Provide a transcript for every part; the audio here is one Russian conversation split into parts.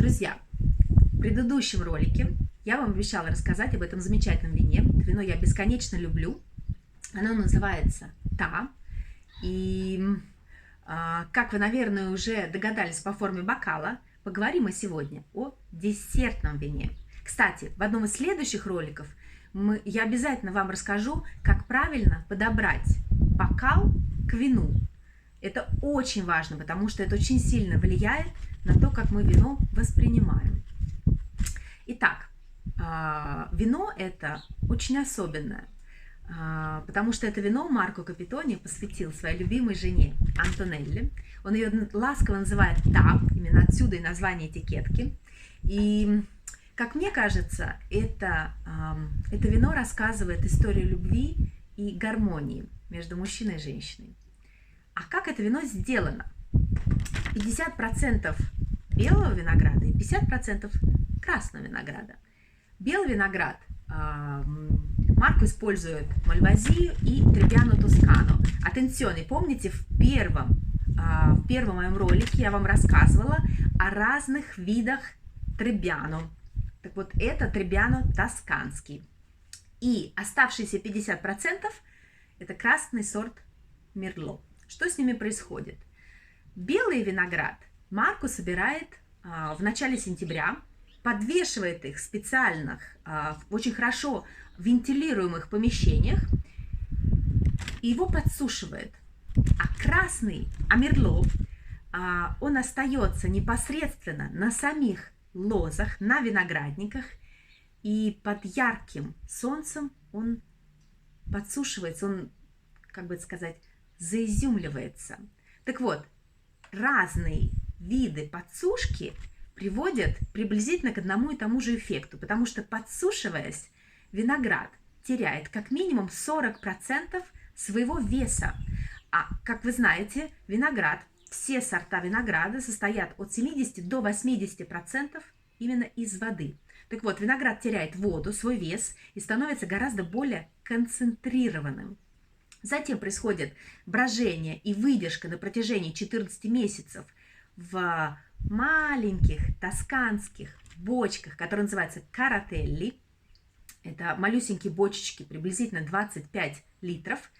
Друзья, в предыдущем ролике я вам обещала рассказать об этом замечательном вине. Это вино я бесконечно люблю. Оно называется Та. И, как вы, наверное, уже догадались по форме бокала, поговорим мы сегодня о десертном вине. Кстати, в одном из следующих роликов я обязательно вам расскажу, как правильно подобрать бокал к вину. Это очень важно, потому что это очень сильно влияет на то, как мы вино воспринимаем. Итак, вино это очень особенное, потому что это вино Марко Капитони посвятил своей любимой жене Антонелле. Он ее ласково называет Та, именно отсюда и название этикетки. И, как мне кажется, это вино рассказывает историю любви и гармонии между мужчиной и женщиной. А как это вино сделано? 50% белого винограда и 50% красного винограда. Белый виноград Марко использует Мальвазию и Треббиано Тоскано. Атенсионе, помните, в первом моем ролике я вам рассказывала о разных видах Треббиано. Так вот, это Треббиано тосканский. И оставшиеся 50% это красный сорт Мерло. Что с ними происходит? Белый виноград Марко собирает в начале сентября, подвешивает их в специальных, очень хорошо вентилируемых помещениях и его подсушивает. А красный Мерло, он остается непосредственно на самих лозах, на виноградниках, и под ярким солнцем он подсушивается, он, как бы сказать, заизюмливается. Так вот, разные виды подсушки приводят приблизительно к одному и тому же эффекту, потому что, подсушиваясь, виноград теряет как минимум 40% своего веса. А, как вы знаете, виноград, все сорта винограда состоят от 70 до 80% именно из воды. Так вот, виноград теряет воду, свой вес и становится гораздо более концентрированным. Затем происходит брожение и выдержка на протяжении 14 месяцев в маленьких тосканских бочках, которые называются карателли. Это малюсенькие бочечки, приблизительно 25 литров.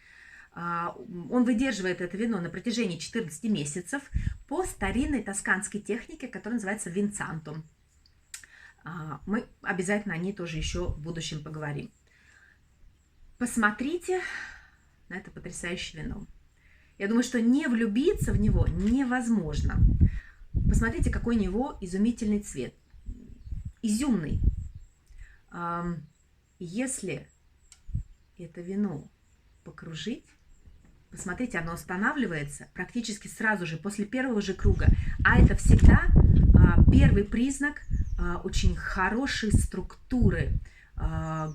Он выдерживает это вино на протяжении 14 месяцев по старинной тосканской технике, которая называется винцанто. Мы обязательно о ней тоже еще в будущем поговорим. Посмотрите на это потрясающее вино. Я думаю, что не влюбиться в него невозможно. Посмотрите, какой у него изумительный цвет. Изюмный. Если это вино покружить, посмотрите, оно останавливается практически сразу же, после первого же круга. А это всегда первый признак очень хорошей структуры,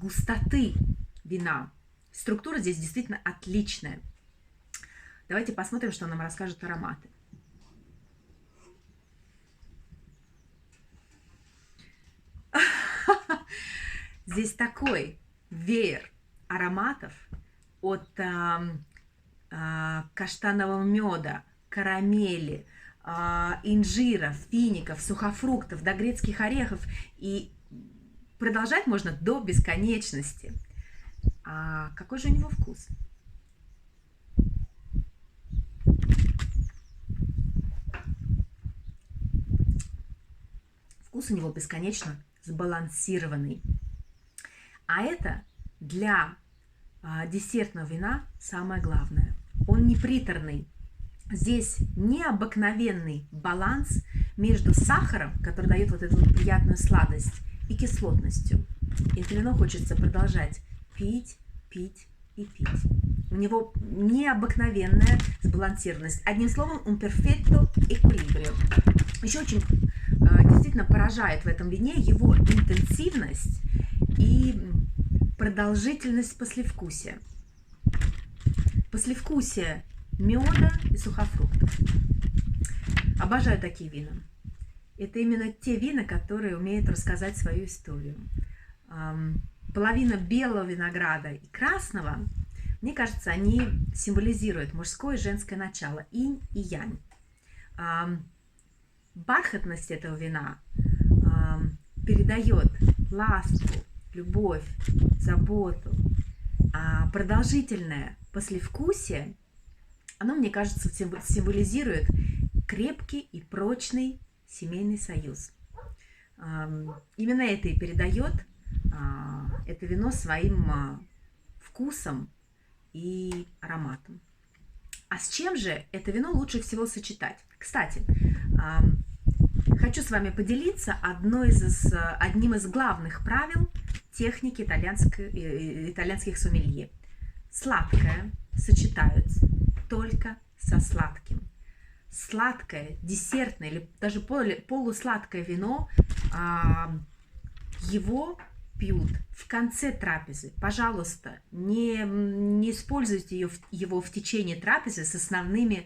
густоты вина. Структура здесь действительно отличная. Давайте посмотрим, что нам расскажут ароматы. Здесь такой веер ароматов от каштанового меда, карамели, инжира, фиников, сухофруктов, до грецких орехов. И продолжать можно до бесконечности. А какой же у него вкус? Вкус у него бесконечно сбалансированный. А это для десертного вина самое главное. Он не приторный. Здесь необыкновенный баланс между сахаром, который дает вот эту вот приятную сладость, и кислотностью. И это вино хочется продолжать пить, пить и пить. У него необыкновенная сбалансированность. Одним словом, un perfetto equilibrio. Еще очень действительно поражает в этом вине его интенсивность и продолжительность послевкусия. Послевкусие меда и сухофруктов. Обожаю такие вина. Это именно те вина, которые умеют рассказать свою историю. Половина белого винограда и красного, мне кажется, они символизируют мужское и женское начало, инь и янь. Бархатность этого вина передает ласку, любовь, заботу, продолжительное послевкусие, оно, мне кажется, символизирует крепкий и прочный семейный союз. Именно это и передает это вино своим вкусом и ароматом. А с чем же это вино лучше всего сочетать? Кстати, хочу с вами поделиться одним из главных правил техники итальянских сомелье. Сладкое сочетаются только со сладким. Сладкое, десертное или даже полусладкое вино, его пьют в конце трапезы. Пожалуйста, не используйте его в течение трапезы с основными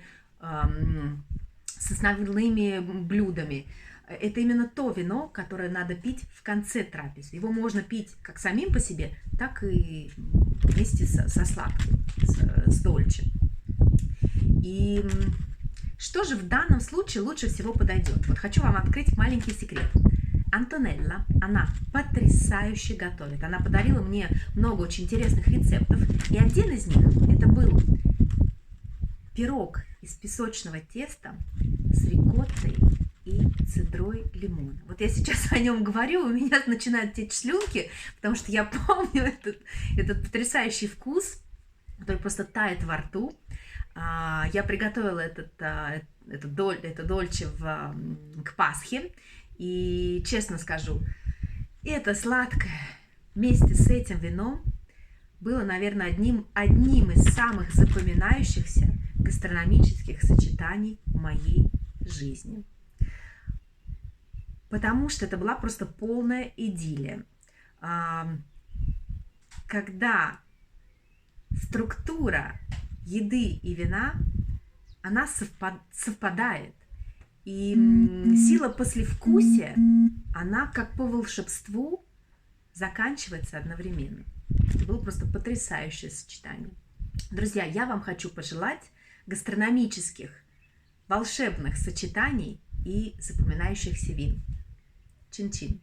блюдами. Это именно то вино, которое надо пить в конце трапезы. Его можно пить как самим по себе, так и вместе со сладким, с дольче. И что же в данном случае лучше всего подойдет? Вот хочу вам открыть маленький секрет. Антонелла, она потрясающе готовит. Она подарила мне много очень интересных рецептов. И один из них, это был пирог из песочного теста с рикоттой и цедрой лимона. Вот я сейчас о нем говорю, у меня начинают течь слюнки, потому что я помню этот потрясающий вкус, который просто тает во рту. Я приготовила это дольче к Пасхе. И честно скажу, это сладкое вместе с этим вином было, наверное, одним из самых запоминающихся гастрономических сочетаний в моей жизни. Потому что это была просто полная идиллия. Когда структура еды и вина, она совпадает. И сила послевкусия, она как по волшебству заканчивается одновременно. Это было просто потрясающее сочетание. Друзья, я вам хочу пожелать гастрономических, волшебных сочетаний и запоминающихся вин. Чин-чин.